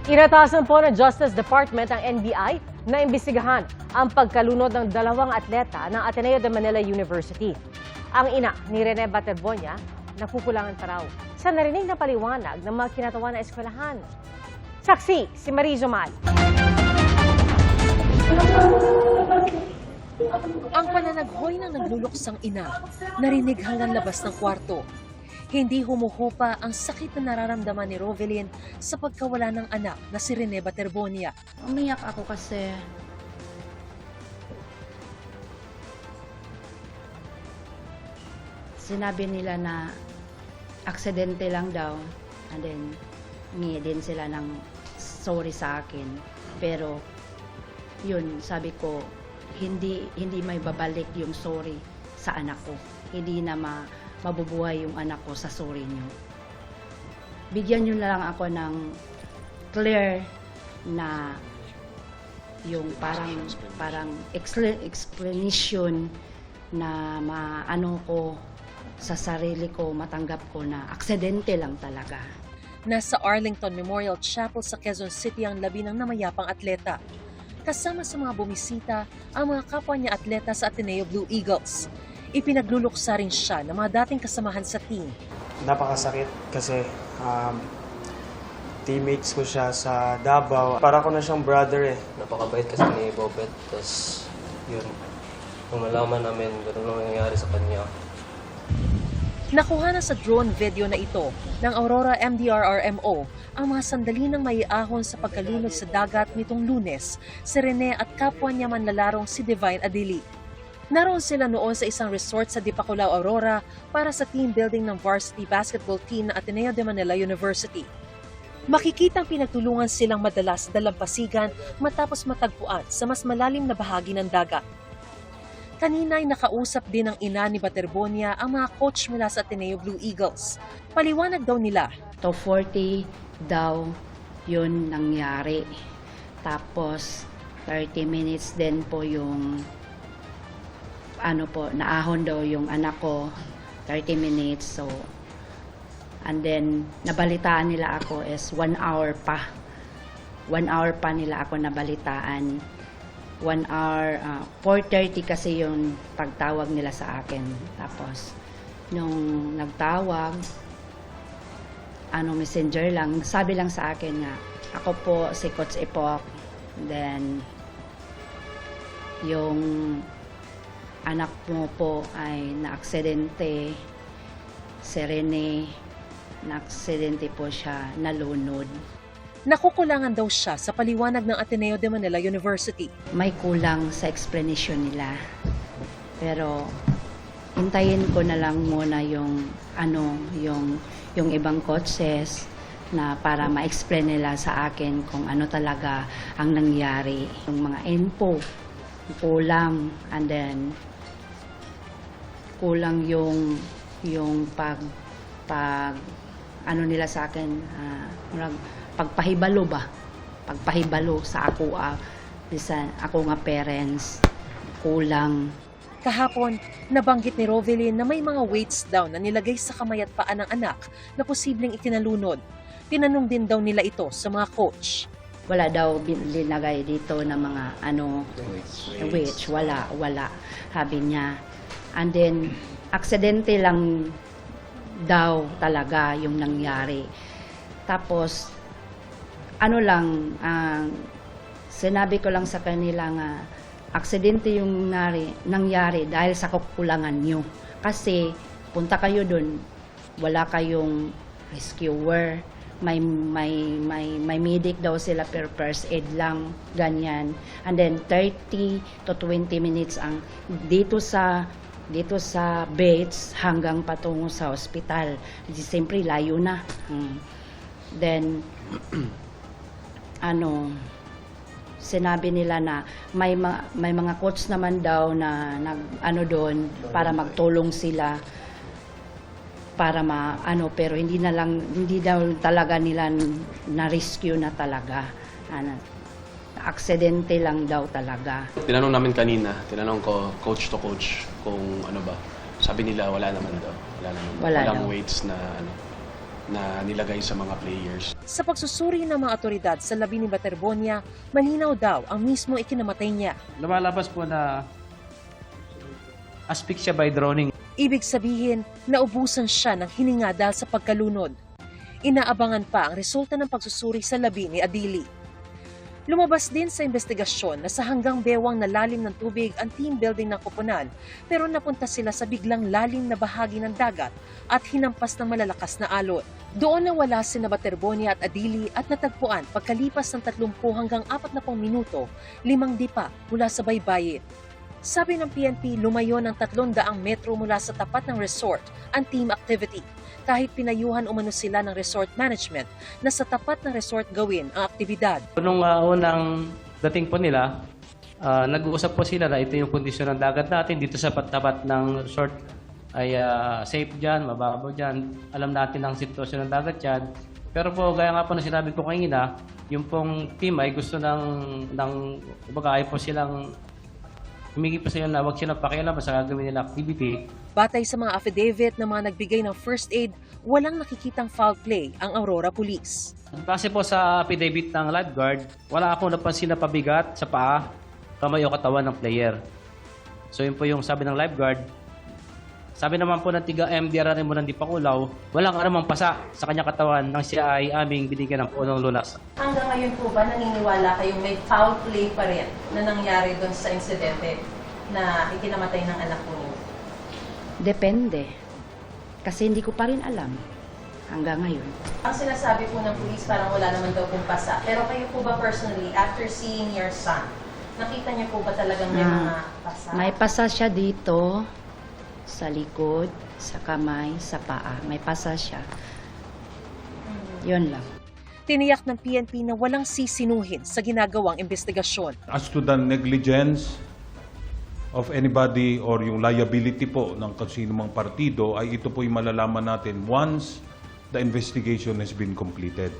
Inatasan po ng Justice Department ang NBI na imbestigahan ang pagkalunod ng dalawang atleta ng Ateneo de Manila University. Ang ina ni Rene Baterbonia nakukulangan pa raw sa narinig na paliwanag ng mga kinatawan na eskwelahan. Saksi si Marie Zumal. Ang pananaghoy ng nagluluksang ina, narinig hanggang labas ng kwarto. Hindi humuhupa ang sakit na nararamdaman ni Rovelyn sa pagkawala ng anak na si Rene Baterbonia. Umiyak ako kasi sinabi nila na aksidente lang daw, and then hingi din sila ng sorry sa akin. Pero yun, sabi ko, hindi may babalik yung sorry sa anak ko. Hindi na mabubuhay yung anak ko sa sorry niyo. Bigyan niyo na lang ako ng clear na yung parang explanation na maano ko sa sarili ko, matanggap ko na aksidente lang talaga. Nasa Arlington Memorial Chapel sa Quezon City ang labi ng namayapang atleta. Kasama sa mga bumisita ang mga kapwa niya atleta sa Ateneo Blue Eagles. Ipinagluluksa rin siya ng mga dating kasamahan sa team. Napakasakit kasi teammates ko siya sa Davao. Para ko na siyang brother eh. Napakabait kasi ni Bobet. Tapos yun, nung nalaman namin, gano'n lang nangyayari sa kanya. Nakuha na sa drone video na ito ng Aurora MDRRMO ang mga sandali ng maiahon sa pagkalunod sa dagat nitong Lunes si Rene at kapwa niya manlalarong si Divine Adili. Naroon sila noon sa isang resort sa Dipakulaw, Aurora para sa team building ng varsity basketball team ng Ateneo de Manila University. Makikitang pinagtulungan silang madalas dalampasigan matapos matagpuan sa mas malalim na bahagi ng dagat. Kanina'y nakausap din ng ina ni Baterbonia ang mga coach mula sa Ateneo Blue Eagles. Paliwanag daw nila. 2:40 daw yun nangyari. Tapos 30 minutes din po yung naahon daw yung anak ko, 30 minutes. So, and then, nabalitaan nila ako is 1 hour pa. 1 hour pa nila ako nabalitaan. 1 hour, 4:30 kasi yung pagtawag nila sa akin. Tapos, nung nagtawag, messenger lang, sabi lang sa akin nga, ako po si Coach Epok. Then, yung anak mo po ay na-aksidente, si Rene, na-aksidente po siya, nalunod. Nakukulangan daw siya sa paliwanag ng Ateneo de Manila University. May kulang sa explanation nila. Pero hintayin ko na lang muna yung ibang coaches na para ma-explain nila sa akin kung ano talaga ang nangyari. Yung mga info, kulang, and then kulang yung pag nila sa akin, pagpahibalo ba? Pagpahibalo sa ako, ako nga parents, kulang. Kahapon, nabanggit ni Rovelyn na may mga weights daw na nilagay sa kamay at paa ng anak na posibleng itinalunod. Tinanong din daw nila ito sa mga coach. Wala daw linagay dito na mga weights. Wala. Sabi niya. And then, aksidente lang daw talaga yung nangyari. Tapos, sinabi ko lang sa kanila nga, aksidente yung nangyari dahil sa kakulangan nyo. Kasi, punta kayo dun, wala kayong rescuer, may medic daw sila per first aid lang, ganyan. And then, 30 to 20 minutes ang dito sa beds hanggang patungo sa ospital. Siyempre, layo na. Then, sinabi nila na may mga coach naman daw na doon para magtulong sila para pero hindi daw talaga nila na-rescue na talaga. Aksidente lang daw talaga. Tinanong namin kanina, tinanong ko coach to coach kung ano ba. Sabi nila wala naman daw. Walang weights na na nilagay sa mga players. Sa pagsusuri ng mga otoridad sa labi ni Baterbonia, malinaw daw ang mismo ikinamatay niya. Lumalabas po na asphyxia by drowning. Ibig sabihin, naubusan siya ng hininga dahil sa pagkalunod. Inaabangan pa ang resulta ng pagsusuri sa labi ni Adili. Lumabas din sa investigasyon na sa hanggang bewang na lalim ng tubig ang team building ng koponan, pero napunta sila sa biglang lalim na bahagi ng dagat at hinampas ng malalakas na alon. Doon nawala sina Baterbonia at Adili at natagpuan pagkalipas ng 30 hanggang 40 minuto, 5 dipa mula sa baybayin. Sabi ng PNP, lumayo ng 300 metro mula sa tapat ng resort ang team activity. Kahit pinayuhan umano sila ng resort management na sa tapat ng resort gawin ang aktibidad. Nung unang dating po nila, nag-uusap po sila na ito yung kondisyon ng dagat natin. Dito sa tapat ng resort ay safe dyan, mababaw dyan. Alam natin ang sitwasyon ng dagat dyan. Pero po, gaya nga po na sinabi ko kanina, yung pong team ay gusto kumbaga ay po silang humingi po sila na huwag silang pakialam sa gagawin nila activity. Batay sa mga affidavit ng mga nagbigay ng first aid, walang nakikitang foul play ang Aurora Police. Base po sa affidavit ng lifeguard, wala akong napansin na pabigat sa paa, kamay o katawan ng player. So yun po yung sabi ng lifeguard. Sabi naman po ng tiga MDR rin mo ng Dipakulaw, walang anumang pasa sa kanyang katawan nang siya ay aming binigyan ng punong lunas. Hanggang ngayon po ba naniniwala kayong may foul play pa rin na nangyari doon sa insidente na ikinamatay ng anak mo? Depende. Kasi hindi ko pa rin alam hanggang ngayon. Ang sinasabi po ng police parang wala naman daw pong pasa. Pero kayo po ba personally, after seeing your son, nakita niyo po ba talagang may mga pasa? May pasa siya dito, sa likod, sa kamay, sa paa. May pasa siya. Yun lang. Tiniyak ng PNP na walang sisinuhin sa ginagawang investigasyon. As to the negligence of anybody or yung liability po ng kasino mang partido, ay ito po yung malalaman natin once the investigation has been completed.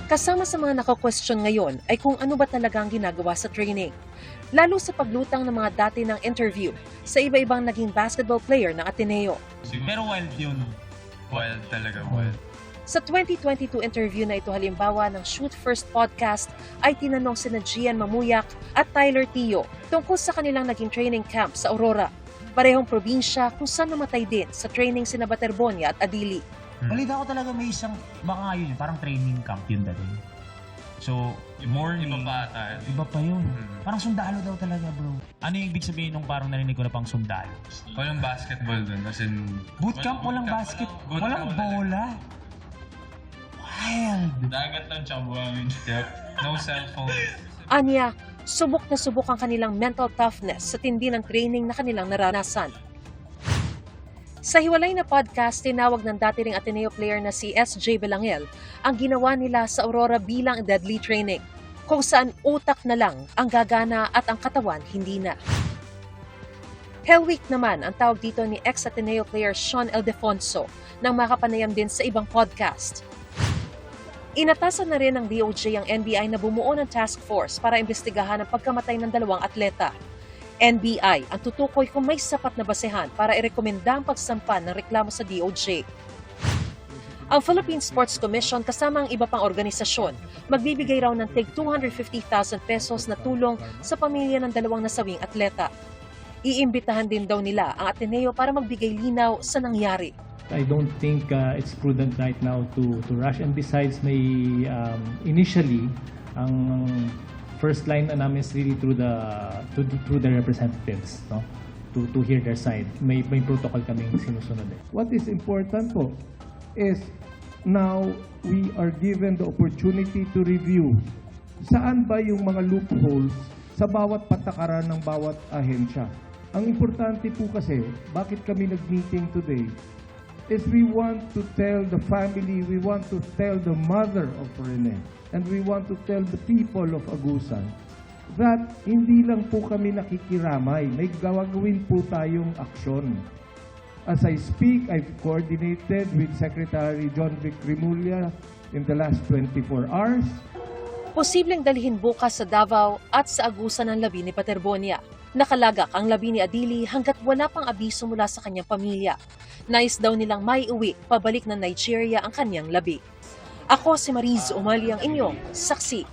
Kasama sa mga naka-question ngayon ay kung ano ba talaga ang ginagawa sa training. Lalo sa paglutang ng mga dati ng interview sa iba-ibang naging basketball player ng Ateneo. Pero wild yun. Wild talaga, wild. Sa 2022 interview na ito halimbawa ng Shoot First podcast ay tinanong sina Gian Mamuyak at Tyler Tio tungkol sa kanilang naging training camp sa Aurora. Parehong probinsya kung saan namatay din sa training sina Baterbonia at Adili. Balita ko talaga may isang, baka yun, parang training camp yun dati. So, morning. Iba pa ata. Iba pa yun. Parang sundalo daw talaga, bro. Ano yung ibig sabihin nung parang narinig ko na pang sundalo? Walang basketball dun. As in, Bootcamp, walang basket, walang bola. Wild! dagat lang tsaka buhangin. Yep. No cellphone. Anya, subok na subok ang kanilang mental toughness sa tindi ng training na kanilang naranasan. Sa hiwalay na podcast, tinawag ng dati ring Ateneo player na si SJ Belangel ang ginawa nila sa Aurora bilang deadly training, kung saan utak na lang ang gagana at ang katawan hindi na. Hell Week naman ang tawag dito ni ex-Ateneo player Sean Ildefonso nang makapanayam din sa ibang podcast. Inatasan na rin ng DOJ ang NBI na bumuo ng task force para imbestigahan ang pagkamatay ng 2 atleta. NBI ang tutukoy kung may sapat na basehan para irekomenda ang pagsampa ng reklamo sa DOJ. Ang Philippine Sports Commission kasama ang iba pang organisasyon magbibigay raw ng tig 250,000 pesos na tulong sa pamilya ng 2 nasawing atleta. Iimbitahan din daw nila ang Ateneo para magbigay linaw sa nangyari. I don't think it's prudent right now to rush. And besides, may initially ang first line na namin is really through the representatives, no, to hear their side. May protocol kaming sinusunod. What is important po is now we are given the opportunity to review saan ba yung mga loopholes sa bawat patakaran ng bawat ahensya. Ang importante po kasi, bakit kami nag-meeting today, is we want to tell the family, we want to tell the mother of Rene, and we want to tell the people of Agusan that hindi lang po kami nakikiramay, may gawagawin po tayong aksyon. As I speak, I've coordinated with Secretary John Vic Rimulya in the last 24 hours. Posibleng dalhin bukas sa Davao at sa Agusan ang labi ni Baterbonia. Nakalagak ang labi ni Adili hanggat wala pang abiso mula sa kanyang pamilya. Nais daw nilang maiuwi pabalik ng Nigeria ang kanyang labi. Ako si Mariz Umali, ang inyong saksi.